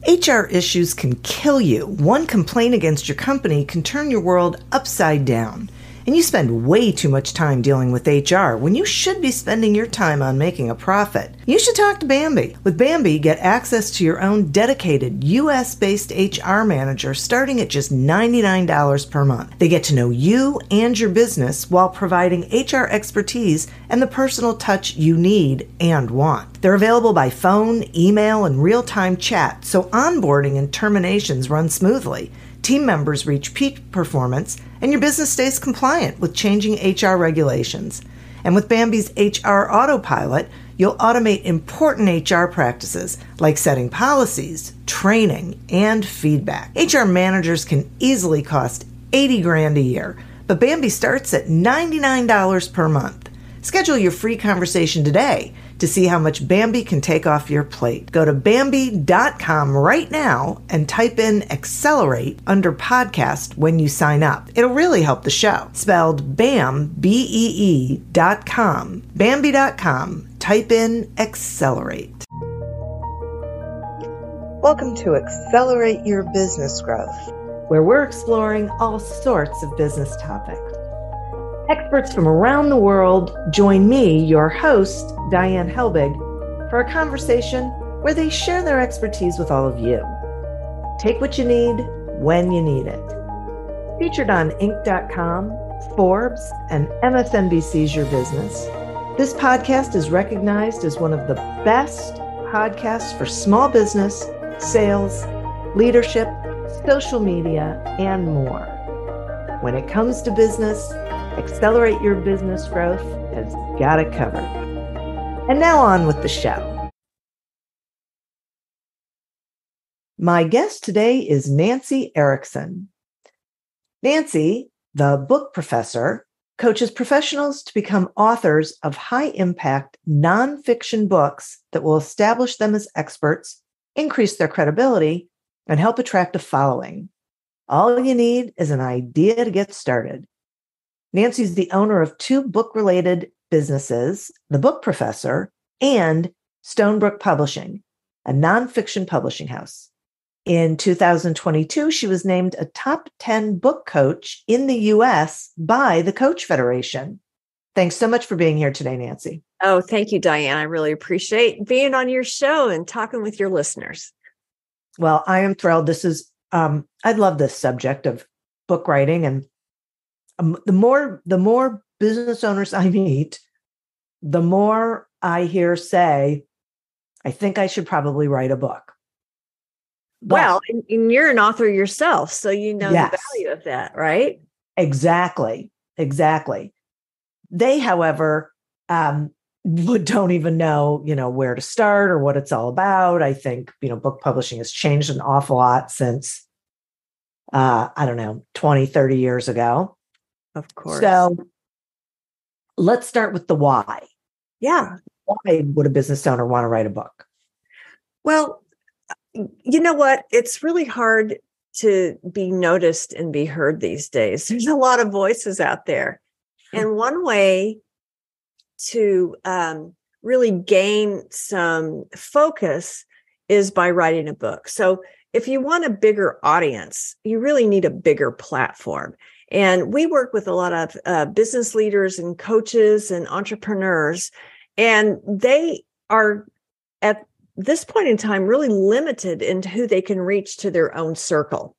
HR issues can kill you. One complaint against your company can turn your world upside down. And you spend way too much time dealing with HR when you should be spending your time on making a profit. You should talk to Bambi. With Bambi, get access to your own dedicated US-based HR manager starting at just $99 per month. They get to know you and your business while providing HR expertise and the personal touch you need and want. They're available by phone, email, and real-time chat, so onboarding and terminations run smoothly. Team members reach peak performance, and your business stays compliant with changing HR regulations. And with Bambi's HR Autopilot, you'll automate important HR practices like setting policies, training, and feedback. HR managers can easily cost $80,000 a year, but Bambi starts at $99 per month. Schedule your free conversation today to see how much Bambi can take off your plate. Go to Bambi.com right now and type in Accelerate under podcast when you sign up. It'll really help the show. Spelled BAM, BEE.com. Bambi.com. Type in Accelerate. Welcome to Accelerate Your Business Growth, where we're exploring all sorts of business topics. Experts from around the world join me, your host, Diane Helbig, for a conversation where they share their expertise with all of you. Take what you need when you need it. Featured on Inc.com, Forbes, and MSNBC's Your Business, this podcast is recognized as one of the best podcasts for small business, sales, leadership, social media, and more. When it comes to business, Accelerate Your Business Growth has got it covered. And now on with the show. My guest today is Nancy Erickson. Nancy, the book professor, coaches professionals to become authors of high-impact nonfiction books that will establish them as experts, increase their credibility, and help attract a following. All you need is an idea to get started. Nancy's the owner of two book-related businesses, The Book Professor and Stonebrook Publishing, a nonfiction publishing house. In 2022, she was named a top 10 book coach in the U.S. by the Coach Federation. Thanks so much for being here today, Nancy. Oh, thank you, Diane. I really appreciate being on your show and talking with your listeners. Well, I am thrilled. This is, I love this subject of book writing, and the more business owners I meet, the more I hear say, I think I should probably write a book. But, well, and you're an author yourself, so you know yes, the value of that, right? Exactly. They, however, don't even know, where to start or what it's all about. I think, book publishing has changed an awful lot since, 20, 30 years ago. Of course. So let's start with the why. Yeah. Why would a business owner want to write a book? Well, you know what? It's really hard to be noticed and be heard these days. There's a lot of voices out there. And one way to really gain some focus is by writing a book. So if you want a bigger audience, you really need a bigger platform. And we work with a lot of business leaders and coaches and entrepreneurs, and they are at this point in time really limited in who they can reach to their own circle.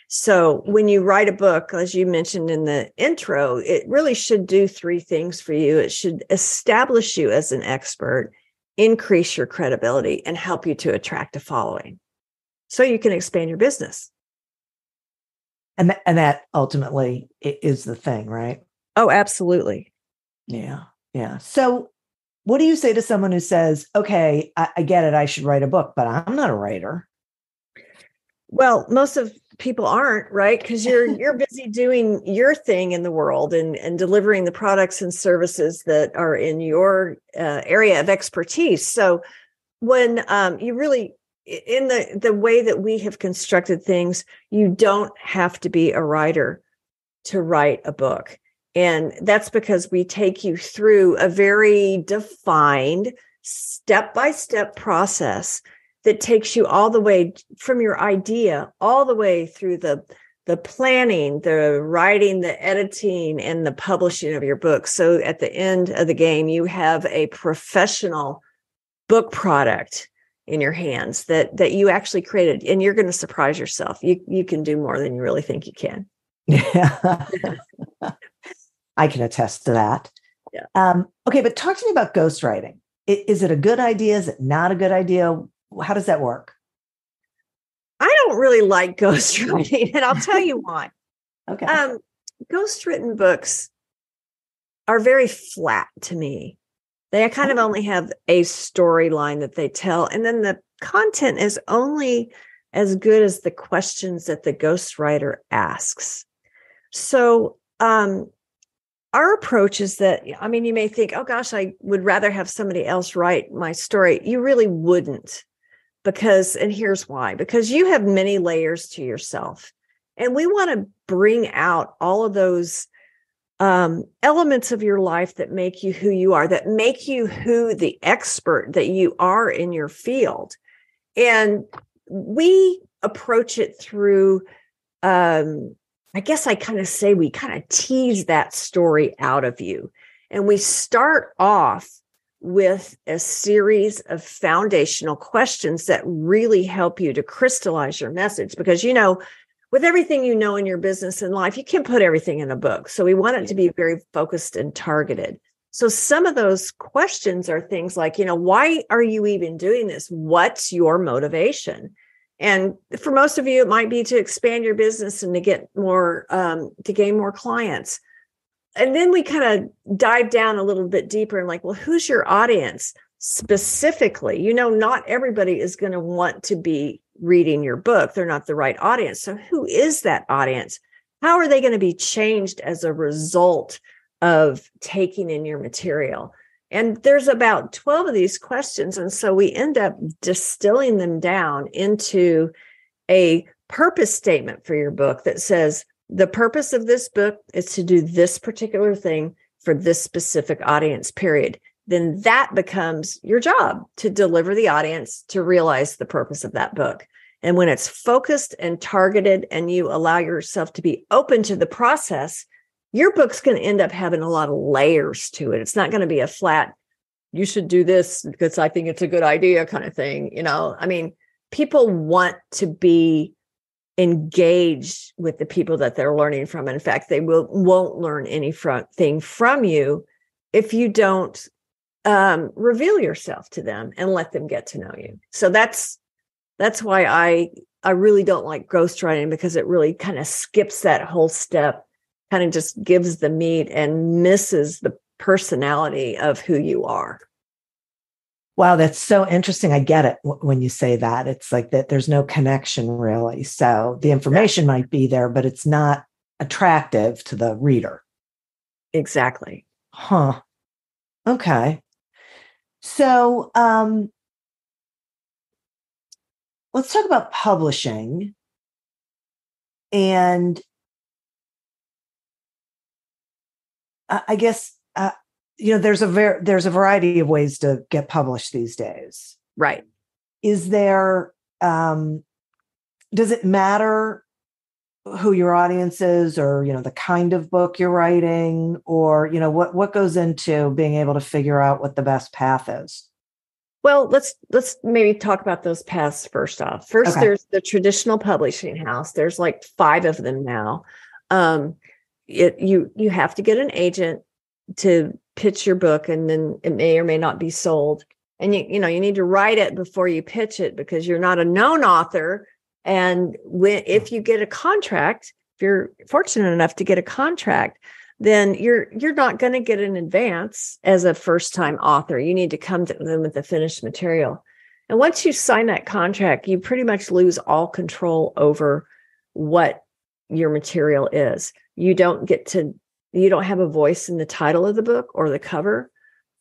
So when you write a book, as you mentioned in the intro, it really should do three things for you. It should establish you as an expert, increase your credibility, and help you to attract a following so you can expand your business. And that ultimately is the thing, right? Oh, absolutely. Yeah. So what do you say to someone who says, okay, I get it, I should write a book, but I'm not a writer? Well, most of people aren't, right? Because you're busy doing your thing in the world and delivering the products and services that are in your area of expertise. So when you really, in the way that we have constructed things, you don't have to be a writer to write a book. And that's because we take you through a very defined step-by-step process that takes you all the way from your idea all the way through the planning, the writing, the editing, and the publishing of your book. So at the end of the game, you have a professional book product in your hands that you actually created, and you're going to surprise yourself. You can do more than you really think you can. Yeah. I can attest to that. Yeah. Okay, but talk to me about ghostwriting. Is it a good idea? Is it not a good idea? How does that work? I don't really like ghostwriting, and I'll tell you why. Okay. Ghostwritten books are very flat to me. They kind of only have a storyline that they tell, and then the content is only as good as the questions that the ghostwriter asks. So our approach is that, I mean, you may think, oh gosh, I would rather have somebody else write my story. You really wouldn't, and here's why, because you have many layers to yourself. And we want to bring out all of those elements of your life that make you who you are, that make you who the expert that you are in your field. And we approach it through, I guess I kind of say we kind of tease that story out of you. And we start off with a series of foundational questions that really help you to crystallize your message. Because, with everything you know in your business and life, you can't put everything in a book. So we want it to be very focused and targeted. So some of those questions are things like, why are you even doing this? What's your motivation? And for most of you, it might be to expand your business and to get more, to gain more clients. And then we kind of dive down a little bit deeper and like, well, who's your audience specifically? Not everybody is going to want to be reading your book. They're not the right audience. So who is that audience? How are they going to be changed as a result of taking in your material? And there's about 12 of these questions. And so we end up distilling them down into a purpose statement for your book that says, the purpose of this book is to do this particular thing for this specific audience, period. Then that becomes your job to deliver the audience to realize the purpose of that book. And when it's focused and targeted and you allow yourself to be open to the process, your book's going to end up having a lot of layers to it. It's not going to be a flat, you should do this because I think it's a good idea kind of thing. People want to be engaged with the people that they're learning from. In fact, they won't learn anything from you if you don't reveal yourself to them and let them get to know you. So that's why I really don't like ghostwriting, because it really kind of skips that whole step, kind of just gives the meat and misses the personality of who you are. Wow, that's so interesting. I get it when you say that. It's like that there's no connection really. So the information might be there, but it's not attractive to the reader. Exactly. Huh. Okay. So let's talk about publishing. And I guess there's a variety of ways to get published these days. Right. Is there, does it matter who your audience is, or, the kind of book you're writing, or, what goes into being able to figure out what the best path is? Well, let's maybe talk about those paths first off. First, okay. There's the traditional publishing house. There's like 5 of them now. You have to get an agent to pitch your book, and then it may or may not be sold. And you need to write it before you pitch it, because you're not a known author. And if you get a contract, if you're fortunate enough to get a contract, then you're not going to get an advance as a first-time author. You need to come to them with the finished material. And once you sign that contract, you pretty much lose all control over what your material is. You don't have a voice in the title of the book or the cover.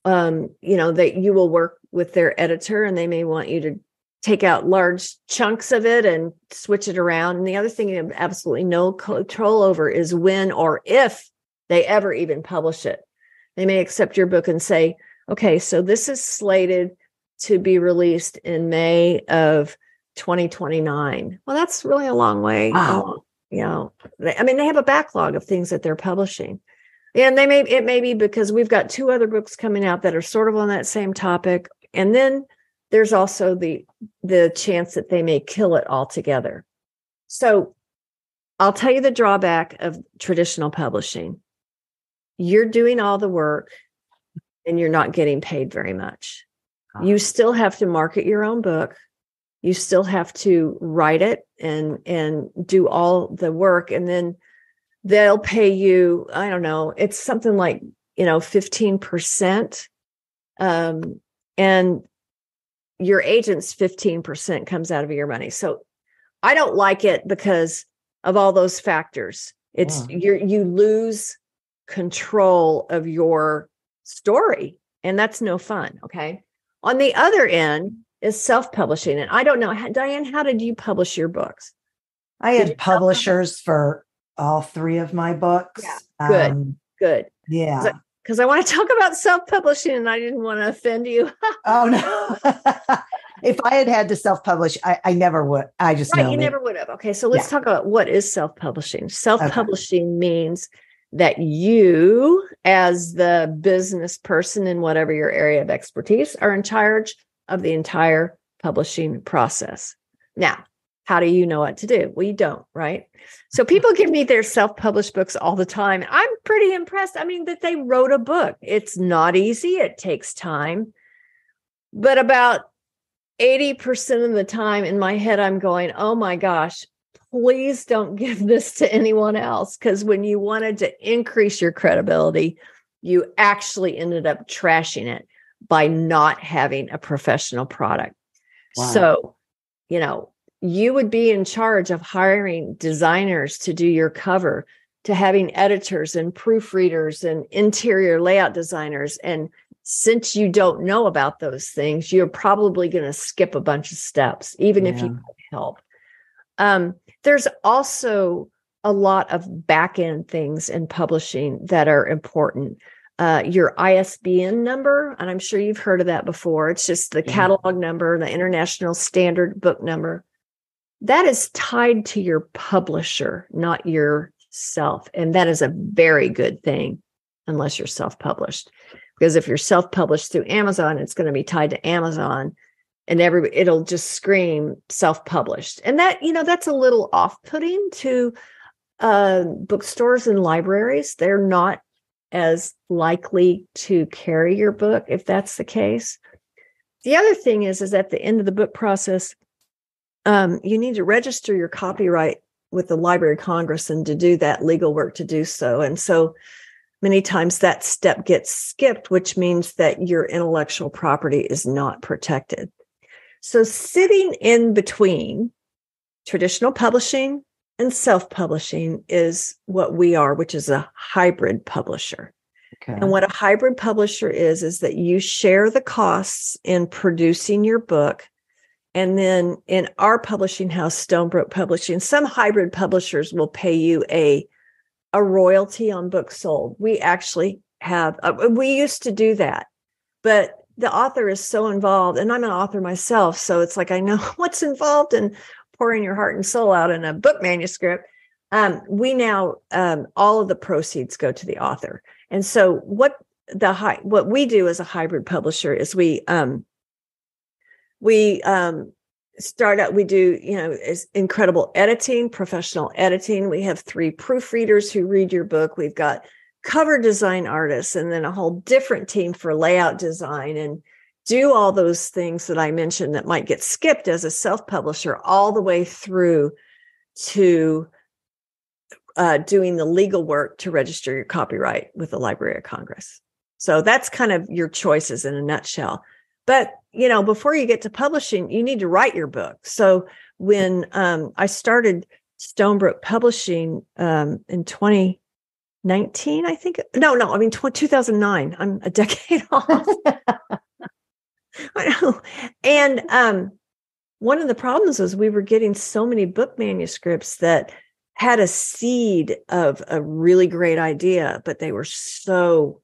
That you will work with their editor, and they may want you to take out large chunks of it and switch it around. And the other thing you have absolutely no control over is when or if they ever even publish it. They may accept your book and say, okay, so this is slated to be released in May of 2029. Well, that's really a long way. Wow. They have a backlog of things that they're publishing. And it may be because we've got 2 other books coming out that are sort of on that same topic. And then there's also the chance that they may kill it altogether. So I'll tell you the drawback of traditional publishing. You're doing all the work and you're not getting paid very much. You still have to market your own book. You still have to write it and do all the work. And then they'll pay you, I don't know, it's something like, 15%. And your agent's 15% comes out of your money. So I don't like it because of all those factors. You lose control of your story, and that's no fun. Okay. On the other end is self-publishing. And I don't know, Diane, how did you publish your books? I had publishers for all 3 of my books. Yeah. Good. Yeah. Because I want to talk about self-publishing and I didn't want to offend you. Oh, no. If I had to self-publish, I never would. I just know you me. never would have. Okay, so let's talk about what is self-publishing. Self-publishing means that you, as the business person in whatever your area of expertise, are in charge of the entire publishing process. Now, how do you know what to do? Well, you don't, right? So people give me their self-published books all the time. I'm pretty impressed. I mean, that they wrote a book. It's not easy. It takes time. But about 80% of the time in my head, I'm going, oh my gosh, please don't give this to anyone else. Because when you wanted to increase your credibility, you actually ended up trashing it by not having a professional product. Wow. So, you would be in charge of hiring designers to do your cover, to having editors and proofreaders and interior layout designers. And since you don't know about those things, you're probably going to skip a bunch of steps, even if you have help. There's also a lot of back-end things in publishing that are important. Your ISBN number, and I'm sure you've heard of that before. It's just the catalog number, the International Standard Book Number. That is tied to your publisher, not yourself. And that is a very good thing, unless you're self-published. Because if you're self-published through Amazon, it's going to be tied to Amazon, and it'll just scream self-published. And that, that's a little off-putting to bookstores and libraries. They're not as likely to carry your book if that's the case. The other thing is at the end of the book process, you need to register your copyright with the Library of Congress and to do that legal work to do so. And so many times that step gets skipped, which means that your intellectual property is not protected. So sitting in between traditional publishing and self-publishing is what we are, which is a hybrid publisher. Okay. And what a hybrid publisher is that you share the costs in producing your book. And then in our publishing house, Stonebrook Publishing, some hybrid publishers will pay you a royalty on books sold. We actually have, we used to do that, but the author is so involved, and I'm an author myself, so it's like I know what's involved in pouring your heart and soul out in a book manuscript. We now, all of the proceeds go to the author. And so what we do as a hybrid publisher is we start out, we do, is incredible editing, professional editing. We have 3 proofreaders who read your book. We've got cover design artists, and then a whole different team for layout design, and do all those things that I mentioned that might get skipped as a self-publisher, all the way through to doing the legal work to register your copyright with the Library of Congress. So that's kind of your choices in a nutshell. But, before you get to publishing, you need to write your book. So when I started Stonebrook Publishing in 2019, I think, 2009, I'm a decade off. I know. And one of the problems was we were getting so many book manuscripts that had a seed of a really great idea, but they were so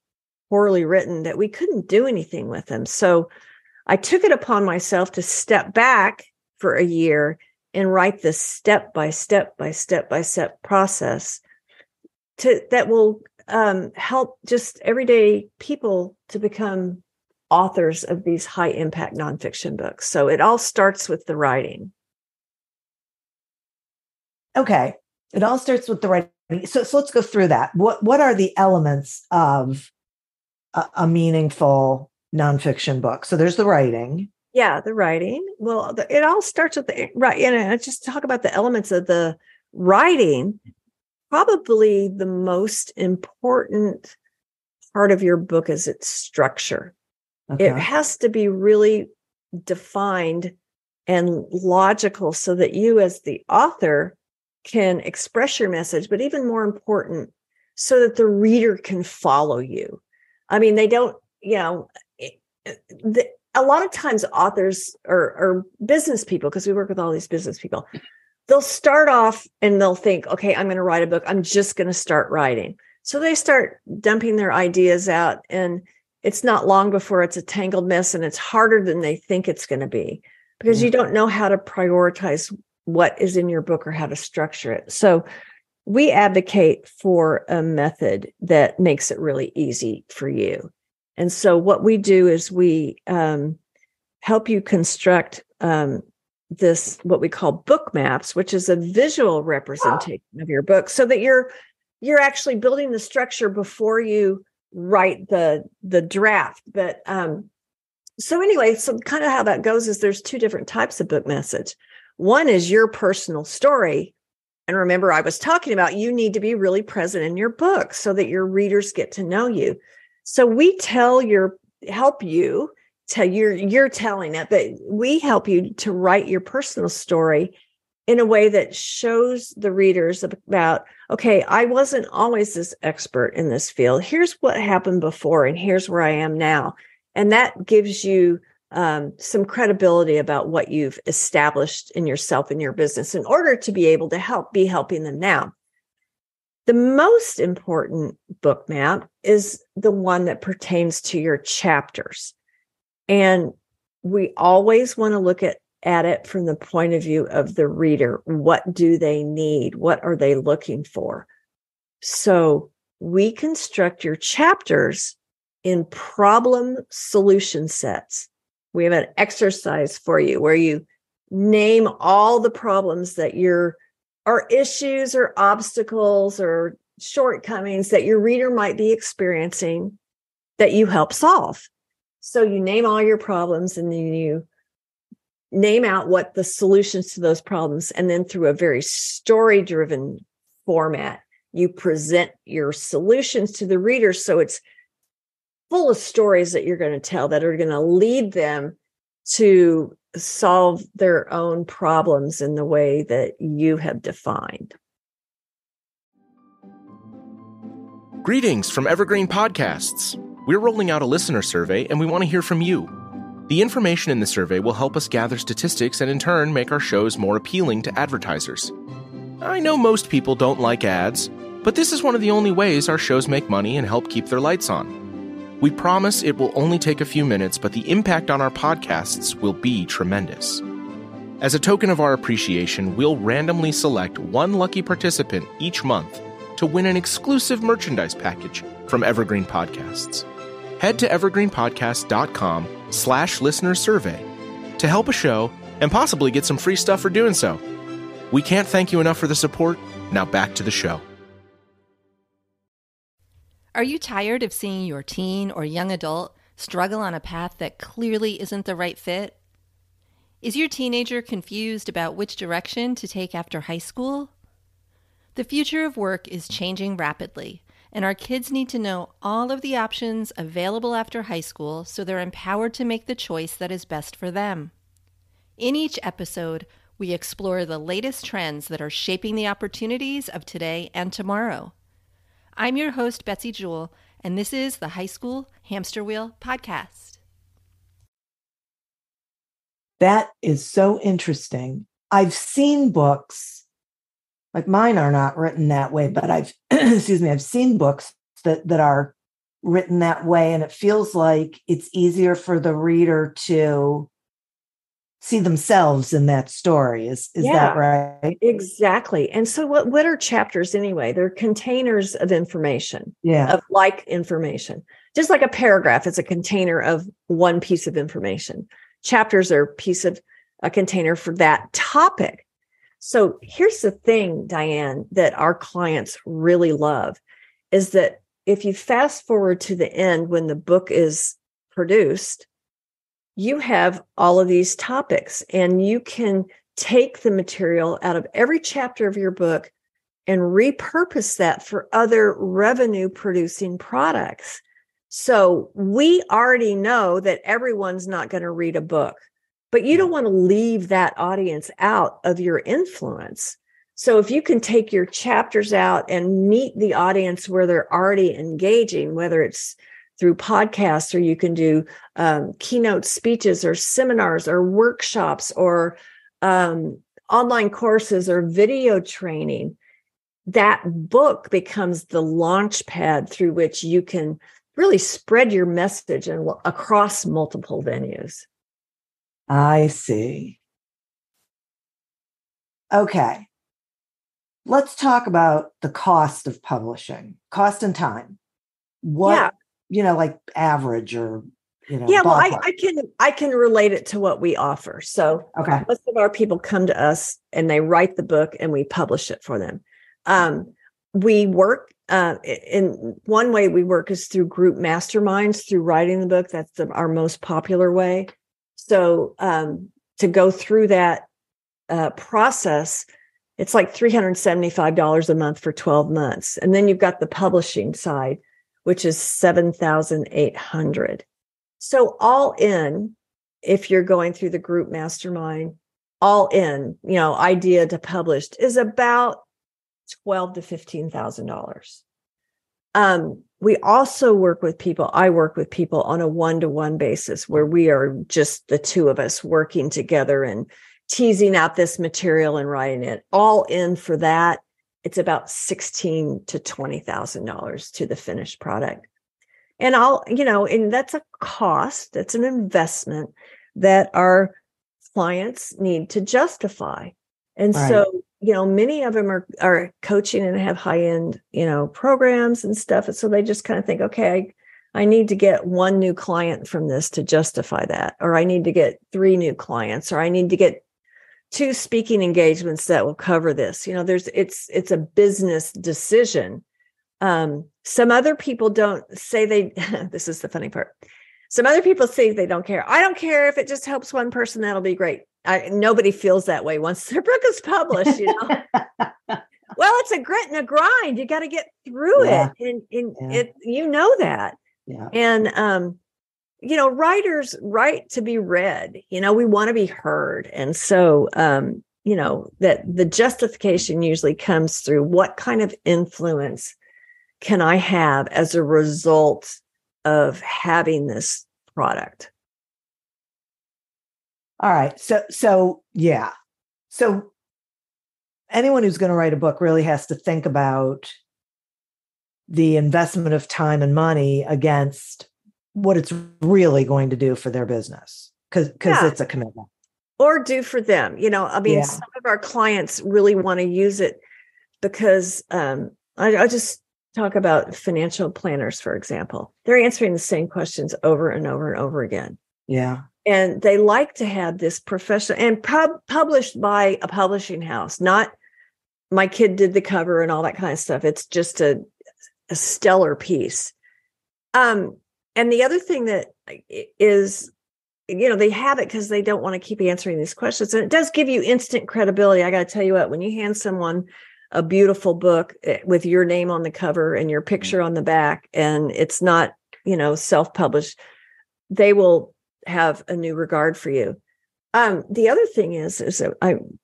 poorly written that we couldn't do anything with them. So I took it upon myself to step back for a year and write this step by step process that will help just everyday people to become authors of these high impact nonfiction books. So it all starts with the writing. Okay. It all starts with the writing. So let's go through that. What are the elements of a meaningful nonfiction book? So there's the writing. Yeah, the writing. Well, it all starts with the right. And just talk about the elements of the writing. Probably the most important part of your book is its structure. Okay. It has to be really defined and logical so that you as the author can express your message, but even more important, so that the reader can follow you. I mean, they don't, a lot of times authors or business people, because we work with all these business people, they'll start off and they'll think, okay, I'm going to write a book. I'm just going to start writing. So they start dumping their ideas out, and it's not long before it's a tangled mess, and it's harder than they think it's going to be because you don't know how to prioritize what is in your book or how to structure it. So we advocate for a method that makes it really easy for you. And so what we do is we help you construct this, what we call book maps, which is a visual representation of your book, so that you're actually building the structure before you write the draft. But so anyway, so kind of how that goes is there's two different types of book message. One is your personal story. And remember, I was talking about you need to be really present in your book so that your readers get to know you. So we help you tell you're telling it, but we help you to write your personal story in a way that shows the readers about, okay, I wasn't always this expert in this field. Here's what happened before, and here's where I am now. And that gives you some credibility about what you've established in yourself and your business in order to be able to be helping them now. The most important book map is the one that pertains to your chapters. And we always want to look at it from the point of view of the reader. What do they need? What are they looking for? So we construct your chapters in problem solution sets. We have an exercise for you where you name all the problems that or issues or obstacles or shortcomings that your reader might be experiencing that you help solve. So you name all your problems, and then you name out what the solutions to those problems, and then through a very story-driven format, you present your solutions to the reader. So it's full of stories that you're going to tell that are going to lead them to solve their own problems in the way that you have defined. Greetings from Evergreen Podcasts. We're rolling out a listener survey, and we want to hear from you. The information in the survey will help us gather statistics and in turn make our shows more appealing to advertisers. I know most people don't like ads, but this is one of the only ways our shows make money and help keep their lights on. We promise it will only take a few minutes, but the impact on our podcasts will be tremendous. As a token of our appreciation, we'll randomly select one lucky participant each month to win an exclusive merchandise package from Evergreen Podcasts. Head to evergreenpodcast.com/listenersurvey to help a show and possibly get some free stuff for doing so. We can't thank you enough for the support. Now back to the show. Are you tired of seeing your teen or young adult struggle on a path that clearly isn't the right fit? Is your teenager confused about which direction to take after high school? The future of work is changing rapidly, and our kids need to know all of the options available after high school so they're empowered to make the choice that is best for them. In each episode, we explore the latest trends that are shaping the opportunities of today and tomorrow. I'm your host, Betsy Jewell, and this is the High School Hamster Wheel Podcast. That is so interesting. I've seen books, like mine are not written that way, but I've seen books that are written that way, and it feels like it's easier for the reader to see themselves in that story. Is that right? Exactly. And so what are chapters anyway? They're containers of information, Yeah. of like information. Just like a paragraph is a container of one piece of information. Chapters are a container for that topic. So here's the thing, Diane, that our clients really love is that if you fast forward to the end when the book is produced, you have all of these topics, and you can take the material out of every chapter of your book and repurpose that for other revenue producing products. So we already know that everyone's not going to read a book, but you don't want to leave that audience out of your influence. So if you can take your chapters out and meet the audience where they're already engaging, whether it's through podcasts, or you can do keynote speeches or seminars or workshops or online courses or video training, that book becomes the launch pad through which you can really spread your message across multiple venues. I see. Okay. Let's talk about the cost of publishing, cost and time. What, like average or, well, I can relate it to what we offer. So most of our people come to us and they write the book and we publish it for them. We work in one way we work is through group masterminds, through writing the book. That's our most popular way. So to go through that process, it's like $375 a month for 12 months. And then you've got the publishing side, which is $7,800. So all in, if you're going through the group mastermind, all in, idea to published is about $12,000 to $15,000. We also work with people. I work with people on a one-to-one basis where we are just the two of us working together and teasing out this material and writing it. All in for that, it's about $16,000 to $20,000 to the finished product. And and that's a cost, that's an investment that our clients need to justify. And so, many of them are coaching and have high-end, programs and stuff. And so they just kind of think, okay, I need to get one new client from this to justify that, or I need to get 3 new clients, or I need to get 2 speaking engagements that will cover this. It's a business decision. Some other people don't say this is the funny part. Some other people say they don't care. I don't care if it just helps one person, that'll be great. Nobody feels that way once their book is published, Well, it's a grit and a grind. You got to get through it. And it, that. Yeah. And, writers write to be read, we want to be heard. And so, that the justification usually comes through what kind of influence can I have as a result of having this product? All right. So anyone who's going to write a book really has to think about the investment of time and money against what it's really going to do for their business, because it's a commitment. Or do for them. Some of our clients really want to use it because I just talk about financial planners, for example. They're answering the same questions over and over and over again. Yeah. And they like to have this professional and published by a publishing house, not my kid did the cover and all that kind of stuff. It's just a stellar piece. And the other thing that is, they have it because they don't want to keep answering these questions. And it does give you instant credibility. I got to tell you what, when you hand someone a beautiful book with your name on the cover and your picture on the back, and it's not, self-published, they will have a new regard for you. The other thing is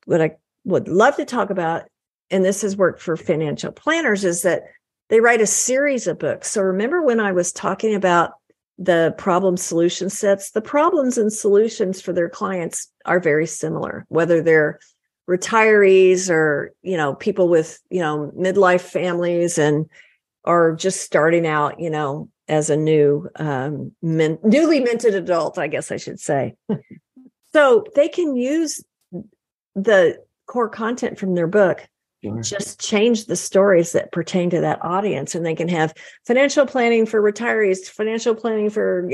what I would love to talk about, and this has worked for financial planners, is that they write a series of books. So remember when I was talking about the problem solution sets, the problems and solutions for their clients are very similar, whether they're retirees or, people with, midlife families or just starting out, as a newly minted adult, I guess I should say. So they can use the core content from their book, just change the stories that pertain to that audience. And they can have financial planning for retirees, financial planning for,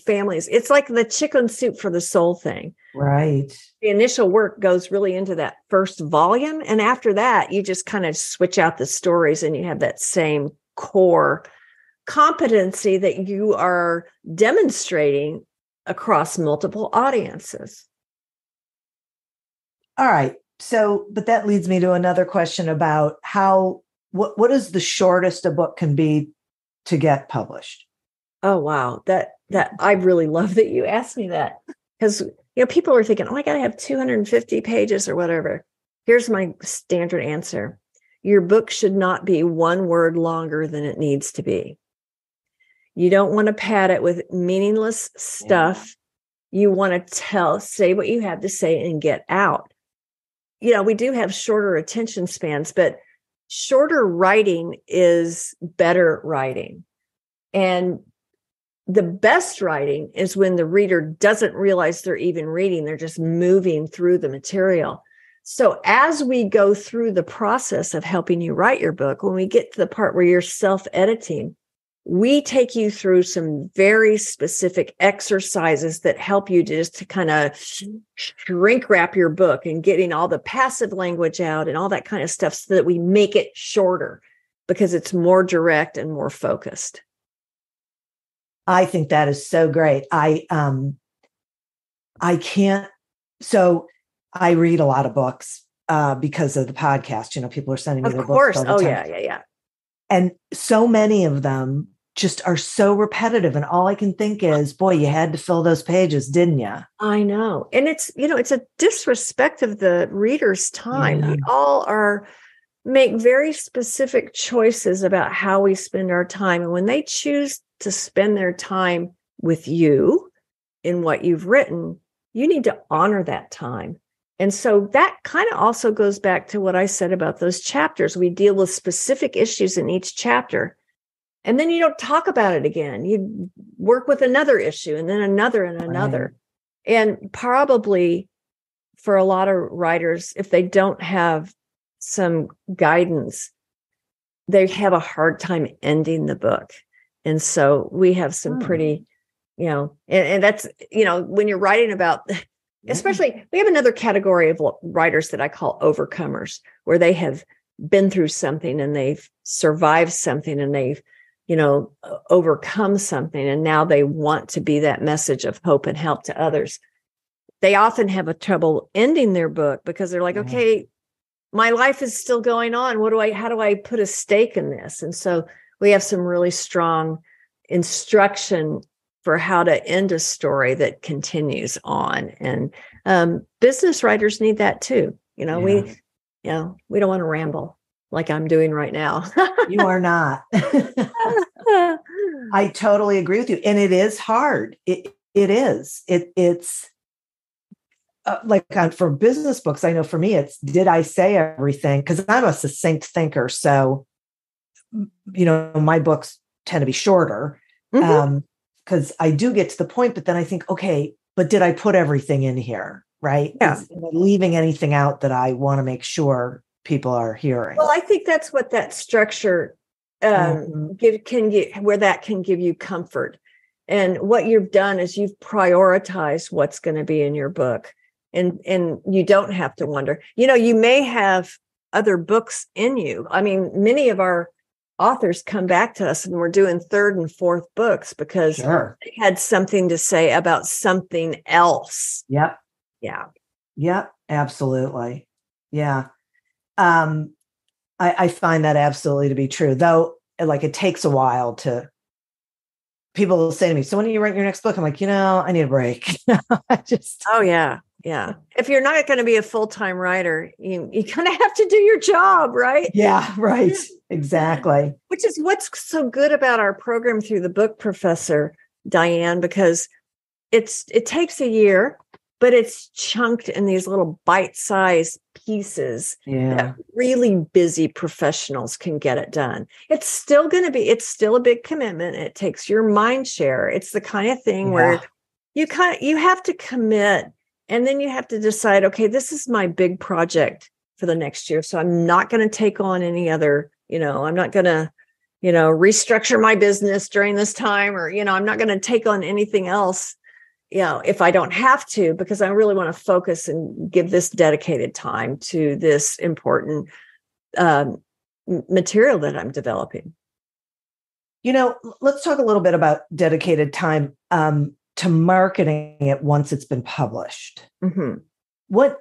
families. It's like the chicken soup for the soul thing. Right. The initial work goes really into that first volume. And after that, you just kind of switch out the stories and you have that same core competency that you are demonstrating across multiple audiences. All right. So, but that leads me to another question about what is the shortest a book can be to get published? Oh, wow. That I really love that you asked me that, because, people are thinking, I got to have 250 pages or whatever. Here's my standard answer. Your book should not be one word longer than it needs to be. You don't want to pad it with meaningless stuff. You want to say what you have to say and get out. We do have shorter attention spans, but shorter writing is better writing. And the best writing is when the reader doesn't realize they're even reading. They're just moving through the material. So as we go through the process of helping you write your book, when we get to the part where you're self-editing, we take you through some very specific exercises that help you to kind of shrink wrap your book and getting all the passive language out and all that kind of stuff so that we make it shorter because it's more direct and more focused. I think that is so great. I can't. So I read a lot of books because of the podcast. People are sending me their books all the time. Yeah. And so many of them just are so repetitive. And all I can think is, boy, you had to fill those pages, didn't you? I know. And it's, it's a disrespect of the reader's time. Yeah. We all make very specific choices about how we spend our time. And when they choose to spend their time with you in what you've written, you need to honor that time. And so that kind of also goes back to what I said about those chapters. We deal with specific issues in each chapter, and then you don't talk about it again. You work with another issue and then another and another. Right. And probably for a lot of writers, if they don't have some guidance, they have a hard time ending the book. And so we have some pretty, and that's, when you're writing about, especially, we have another category of writers that I call overcomers, where they have been through something and they've survived something and they've, overcome something. And now they want to be that message of hope and help to others. They often have a trouble ending their book because they're like, okay, my life is still going on. How do I put a stake in this? And so we have some really strong instruction for how to end a story that continues on. And business writers need that too. We don't want to ramble like I'm doing right now. You are not. I totally agree with you. And it is hard. It is. It's for business books, I know for me, it's, did I say everything? Because I'm a succinct thinker. So, my books tend to be shorter because I do get to the point, but then I think, okay, but did I put everything in here? Right? Yeah. Am I leaving anything out that I want to make sure people are hearing? Well, I think that's what that structure can give you comfort. And what you've done is you've prioritized what's going to be in your book. And you don't have to wonder, you may have other books in you. I mean, many of our authors come back to us and we're doing third and fourth books because they had something to say about something else. Yep. Yeah. Yep. Absolutely. Yeah. I find that absolutely to be true, though. It takes a while people will say to me, so when do you write your next book? I'm like, I need a break. Oh yeah. Yeah. If you're not going to be a full-time writer, you kind of have to do your job, right? Yeah, right. Exactly. Which is what's so good about our program through the Book Professor, Diane, because it takes a year, but it's chunked in these little bite-sized pieces that really busy professionals can get it done. It's still a big commitment. It takes your mind share. It's the kind of thing where you have to commit, and then you have to decide, okay, this is my big project for the next year. So I'm not going to take on any other, I'm not going to, restructure my business during this time, or, I'm not going to take on anything else, if I don't have to, because I really want to focus and give this dedicated time to this important material that I'm developing. Let's talk a little bit about dedicated time to marketing it once it's been published. Mm-hmm. What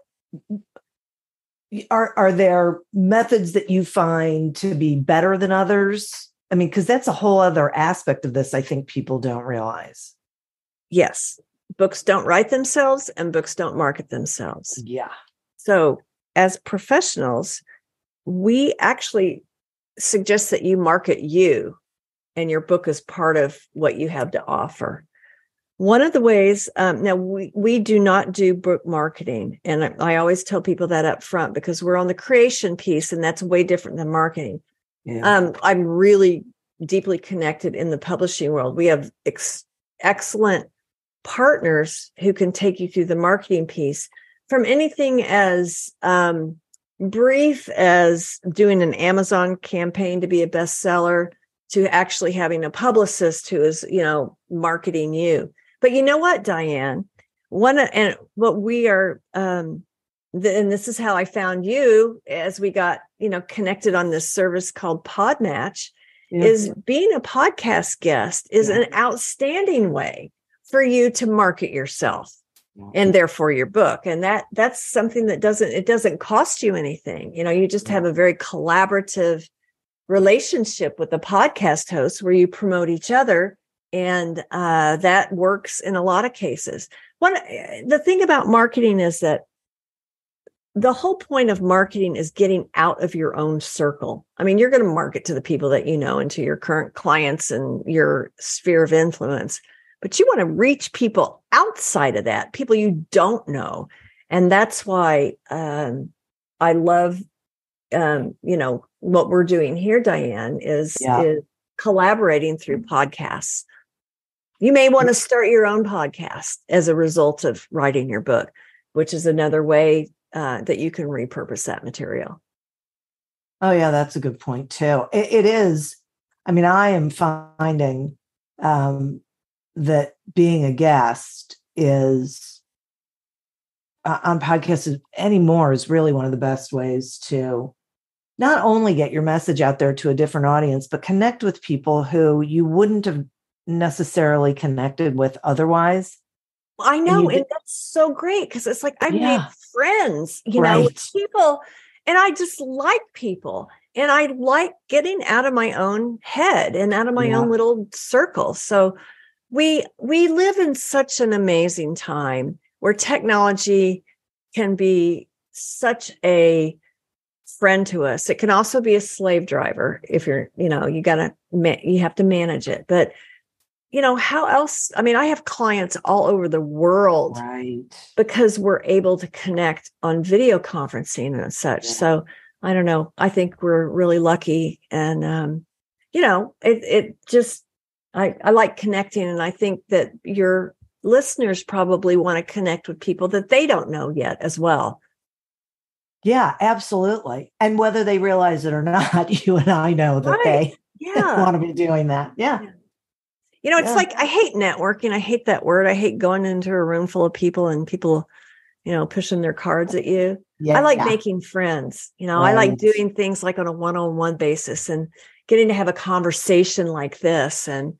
are there methods that you find to be better than others? I mean, because that's a whole other aspect of this I think people don't realize. Yes. Books don't write themselves and books don't market themselves. Yeah. So as professionals, we actually suggest that you market you, and your book is part of what you have to offer. One of the ways, now we do not do book marketing. And I always tell people that up front, because we're on the creation piece, and that's way different than marketing. Yeah. I'm really deeply connected in the publishing world. We have excellent partners who can take you through the marketing piece, from anything as brief as doing an Amazon campaign to be a bestseller, to actually having a publicist who is, marketing you. But you know what, Diane? What we are, and this is how I found you as we got, connected on this service called Podmatch, is being a podcast guest is an outstanding way for you to market yourself and therefore your book. And that's something that doesn't cost you anything. You just have a very collaborative relationship with the podcast host where you promote each other. And that works in a lot of cases. The thing about marketing is that the whole point of marketing is getting out of your own circle. I mean, you're going to market to the people that you know and to your current clients and your sphere of influence, but you want to reach people outside of that, people you don't know. And that's why I love, what we're doing here, Diane, is collaborating through podcasts. You may want to start your own podcast as a result of writing your book, which is another way that you can repurpose that material. Oh, yeah, that's a good point, too. It is. I mean, I am finding that being a guest is on podcasts anymore is really one of the best ways to not only get your message out there to a different audience, but connect with people who you wouldn't have necessarily connected with otherwise. I know. And that's so great, because it's like I've made friends, with people, and I just like people, and I like getting out of my own head and out of my own little circle. So we live in such an amazing time where technology can be such a friend to us. It can also be a slave driver if you're, you have to manage it. But how else? I mean, I have clients all over the world, because we're able to connect on video conferencing and such. So I don't know. I think we're really lucky. And, it just, I like connecting. And I think that your listeners probably want to connect with people that they don't know yet as well. Yeah, absolutely. And whether they realize it or not, you and I know that they want to be doing that. Yeah. It's like, I hate networking. I hate that word. I hate going into a room full of people and people, pushing their cards at you. I like making friends. I like doing things like on a one-on-one basis and getting to have a conversation like this. And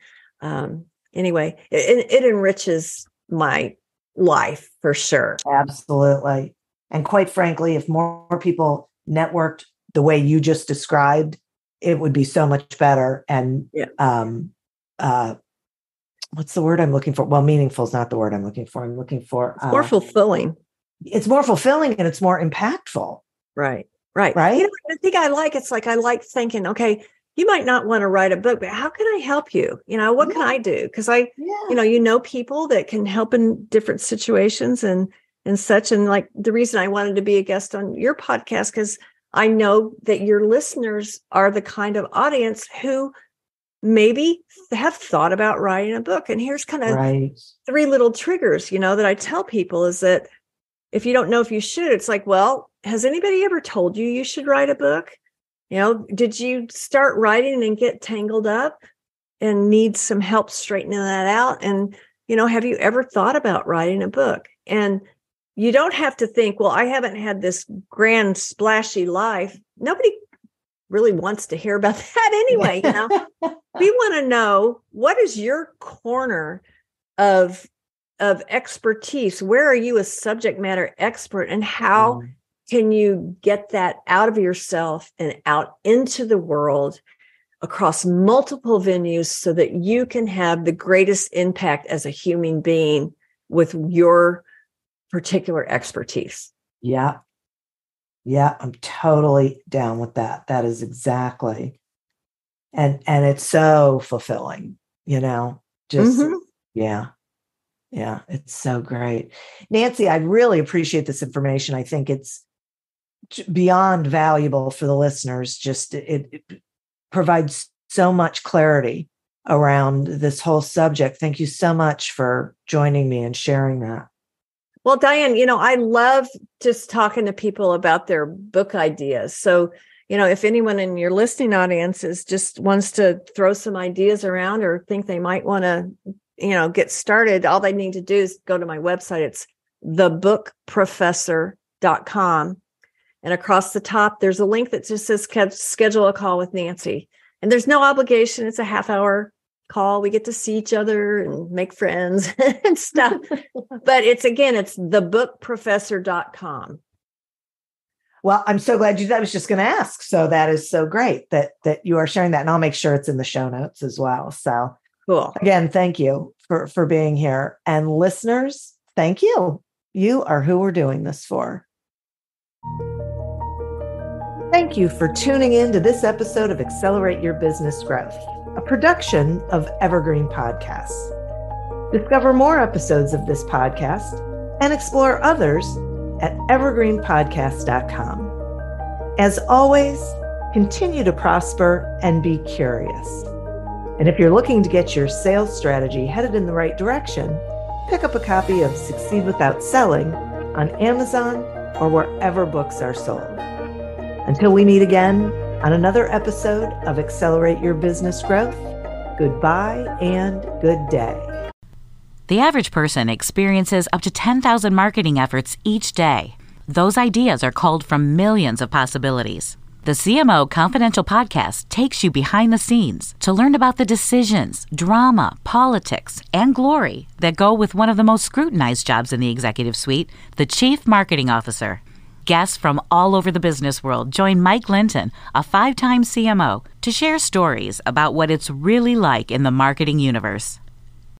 anyway, it enriches my life for sure. Absolutely. And quite frankly, if more people networked the way you just described, it would be so much better. And what's the word I'm looking for? Well, meaningful is not the word I'm looking for. I'm looking for more fulfilling. It's more fulfilling and it's more impactful. Right. The thing I like, it's like I like thinking, okay, you might not want to write a book, but how can I help you? What can I do? Because people that can help in different situations, and and such. And like the reason I wanted to be a guest on your podcast, because I know that your listeners are the kind of audience who maybe have thought about writing a book. And here's kind of three little triggers, that I tell people is that if you don't know if you should, it's like, well, has anybody ever told you should write a book? Did you start writing and get tangled up and need some help straightening that out? And, have you ever thought about writing a book? And you don't have to think, well, I haven't had this grand splashy life. Nobody really wants to hear about that anyway. We want to know, what is your corner of expertise? Where are you a subject matter expert, and how can you get that out of yourself and out into the world across multiple venues so that you can have the greatest impact as a human being with your particular expertise? Yeah. Yeah, I'm totally down with that. That is exactly. And it's so fulfilling, just, yeah, it's so great. Nancy, I really appreciate this information. I think it's beyond valuable for the listeners. Just it provides so much clarity around this whole subject. Thank you so much for joining me and sharing that. Well, Diane, I love just talking to people about their book ideas. So, if anyone in your listening audience just wants to throw some ideas around or think they might want to, get started, all they need to do is go to my website. It's thebookprofessor.com. And across the top, there's a link that just says schedule a call with Nancy. And there's no obligation. It's a half-hour call. We get to see each other and make friends and stuff. But it's thebookprofessor.com. Well, I'm so glad I was just going to ask. So that is so great that you are sharing that. And I'll make sure it's in the show notes as well. So cool. Again, thank you for being here. And listeners, thank you. You are who we're doing this for. Thank you for tuning in to this episode of Accelerate Your Business Growth, a production of Evergreen Podcasts. Discover more episodes of this podcast and explore others at evergreenpodcast.com. As always, continue to prosper and be curious. And if you're looking to get your sales strategy headed in the right direction, pick up a copy of Succeed Without Selling on Amazon or wherever books are sold. Until we meet again on another episode of Accelerate Your Business Growth, goodbye and good day. The average person experiences up to 10,000 marketing efforts each day. Those ideas are culled from millions of possibilities. The CMO Confidential podcast takes you behind the scenes to learn about the decisions, drama, politics, and glory that go with one of the most scrutinized jobs in the executive suite, the Chief Marketing Officer. Guests from all over the business world join Mike Linton, a 5-time CMO, to share stories about what it's really like in the marketing universe.